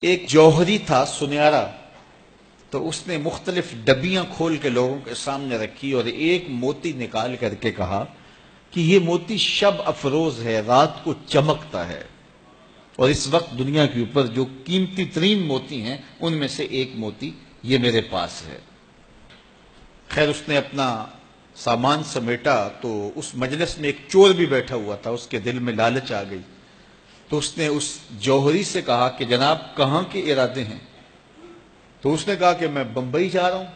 ایک جوہری تھا سنہرا، تو اس نے مختلف ڈبیاں کھول کے لوگوں کے سامنے رکھی اور ایک موتی نکال کر کے کہا کہ یہ موتی شب افروز ہے، رات کو چمکتا ہے، اور اس وقت دنیا کے اوپر جو قیمتی ترین موتی ہیں ان میں سے ایک موتی یہ میرے پاس ہے۔ خیر اس نے اپنا سامان سمیٹا تو اس مجلس میں ایک چور بھی بیٹھا ہوا تھا، اس کے دل میں لالچ آ گئی، تو اس نے اس جوہری سے کہا کہ جناب کہاں کے ارادے ہیں؟ تو اس نے کہا کہ میں بمبئی جا رہا ہوں۔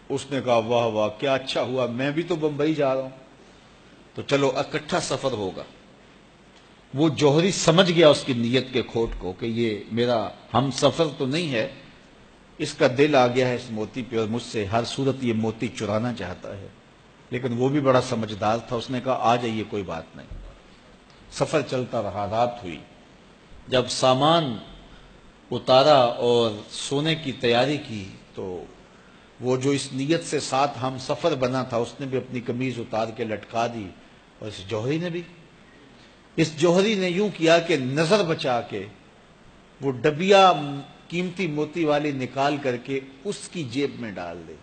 اس نے کہا واہ واہ کیا اچھا ہوا، میں بھی تو بمبئی جا رہا ہوں، تو چلو اکٹھا سفر ہوگا۔ وہ جوہری سمجھ گیا اس کی نیت کے کھوٹ کو کہ یہ میرا ہم سفر تو نہیں ہے، اس کا دل آ گیا ہے اس موتی پہ اور مجھ سے ہر صورت یہ موتی چرانا چاہتا ہے، لیکن وہ بھی بڑا سمجھدار تھا، اس نے کہا آ جائیے کوئی بات نہیں۔ سفر چلتا رہا، رات ہوئی، جب سامان اتارا اور سونے کی تیاری کی تو وہ جو اس نیت سے ساتھ ہم سفر بنا تھا اس نے بھی اپنی قمیض اتار کے لٹکا دی، اور اس جوہری نے بھی۔ اس جوہری نے یوں کیا کہ نظر بچا کے وہ ڈبیا قیمتی موتی والی نکال کر کے اس کی جیب میں ڈال دی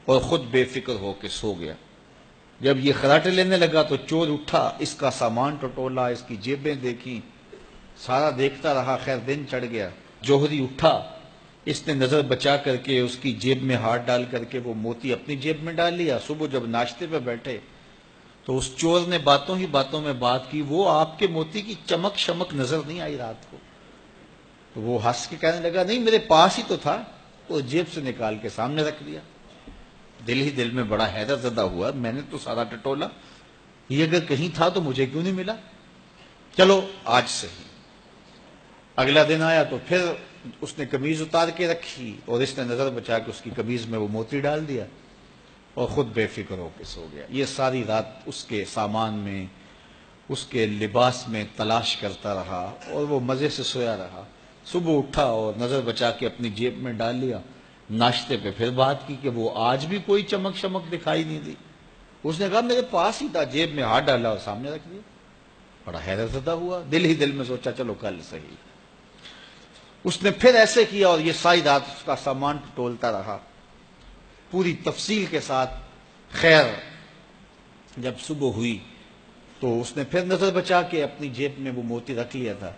اور خود بے فکر ہو کے سو گیا۔ جب یہ خراٹے لینے لگا تو چور اٹھا، اس کا سامان ٹٹولا، اس کی جیبیں دیکھی، سارا دیکھتا رہا، خیر دن چڑھ گیا۔ جوہری اٹھا، اس نے نظر بچا کر کے اس کی جیب میں ہاتھ ڈال کر کے وہ موتی اپنی جیب میں ڈال لیا۔ صبح جب ناشتے پہ بیٹھے تو اس چور نے باتوں ہی باتوں میں بات کی، وہ آپ کے موتی کی چمک شمک نظر نہیں آئی رات کو؟ تو وہ ہنس کے کہنے لگا نہیں میرے پاس ہی تو تھا، وہ جیب سے نکال کے سامنے رکھ دیا۔ دل ہی دل میں بڑا حیرت زدہ ہوا، میں نے تو سارا ٹٹولا، یہ اگر کہیں تھا تو مجھے کیوں نہیں ملا؟ چلو آج صحیح۔ اگلا دن آیا تو پھر اس نے قمیض اتار کے رکھی اور اس نے نظر بچا کے اس کی قمیض میں وہ موتی ڈال دیا اور خود بے فکر ہو کے سو گیا۔ یہ ساری رات اس کے سامان میں، اس کے لباس میں تلاش کرتا رہا اور وہ مزے سے سویا رہا۔ صبح اٹھا اور نظر بچا کے اپنی جیب میں ڈال لیا۔ ناشتے پہ پھر بات کی کہ وہ آج بھی کوئی چمک شمک دکھائی نہیں دی۔ اس نے کہا میرے پاس ہی تھا، جیب میں ہاتھ ڈالا اور سامنے رکھ دیا۔ بڑا حیرت زدہ ہوا، دل ہی دل میں سوچا چلو کل صحیح۔ اس نے پھر ایسے کیا اور یہ ساری رات اس کا سامان ٹولتا رہا پوری تفصیل کے ساتھ۔ خیر جب صبح ہوئی تو اس نے پھر نظر بچا کے اپنی جیب میں وہ موتی رکھ لیا تھا،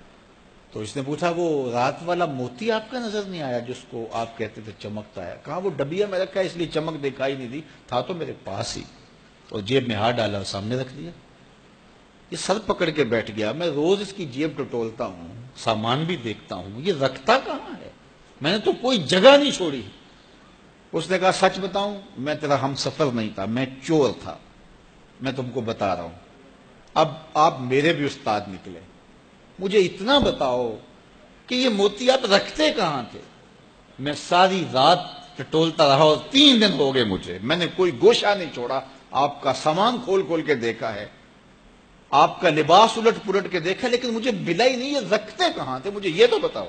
تو اس نے پوچھا وہ رات والا موتی آپ کا نظر نہیں آیا جس کو آپ کہتے تھے چمکتا ہے؟ کہا وہ ڈبیا میں رکھا ہے اس لیے چمک دکھائی نہیں دی، تھا تو میرے پاس ہی، اور جیب میں ہاتھ ڈالا اور سامنے رکھ دیا۔ یہ سر پکڑ کے بیٹھ گیا، میں روز اس کی جیب ٹٹولتا ہوں، سامان بھی دیکھتا ہوں، یہ رکھتا کہاں ہے؟ میں نے تو کوئی جگہ نہیں چھوڑی۔ اس نے کہا سچ بتاؤں میں تیرا ہم سفر نہیں تھا، میں چور تھا، میں تم کو بتا رہا ہوں۔ اب آپ میرے بھی استاد نکلے، مجھے اتنا بتاؤ کہ یہ موتی آپ رکھتے کہاں تھے؟ میں ساری رات ٹٹولتا رہا اور 3 دن ہو گئے مجھے، میں نے کوئی گوشہ نہیں چھوڑا، آپ کا سامان کھول کھول کے دیکھا ہے، آپ کا لباس الٹ پلٹ کے دیکھا، لیکن مجھے ملا ہی نہیں، یہ رکھتے کہاں تھے؟ مجھے یہ تو بتاؤ۔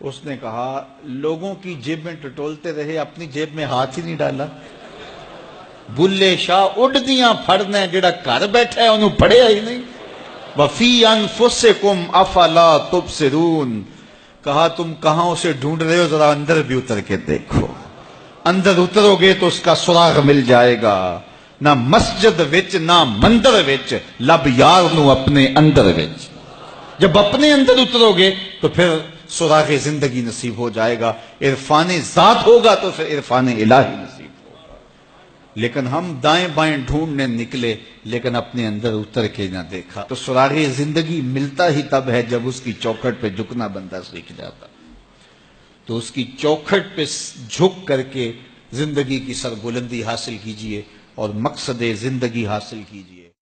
اس نے کہا لوگوں کی جیب میں ٹٹولتے رہے، اپنی جیب میں ہاتھ ہی نہیں ڈالا۔ بلے شاہ اڈ دیاں پھڑنے، جڑا گھر بیٹھا ہے انہوں پڑھیا ہی نہیں۔ وَفِي أَنفُسِكُمْ أَفَلَا تُبْصِرُونَ، کہا تم کہاں اسے ڈھونڈ رہے ہو، ذرا اندر بھی اتر کے دیکھو، اندر اترو گے تو اس کا سراغ مل جائے گا۔ نہ مسجد وچ نہ مندر وچ، لب یار نو اپنے اندر وچ۔ جب اپنے اندر اترو گے تو پھر سراغ زندگی نصیب ہو جائے گا، عرفان ذات ہوگا تو پھر عرفان الہی نصیب ہوگا۔ لیکن ہم دائیں بائیں ڈھونڈنے نکلے لیکن اپنے اندر اتر کے نہ دیکھا، تو سراغ زندگی ملتا ہی تب ہے جب اس کی چوکھٹ پہ جھکنا بندہ سیکھ جاتا۔ تو اس کی چوکھٹ پہ جھک کر کے زندگی کی سربلندی حاصل کیجئے اور مقصد زندگی حاصل کیجئے۔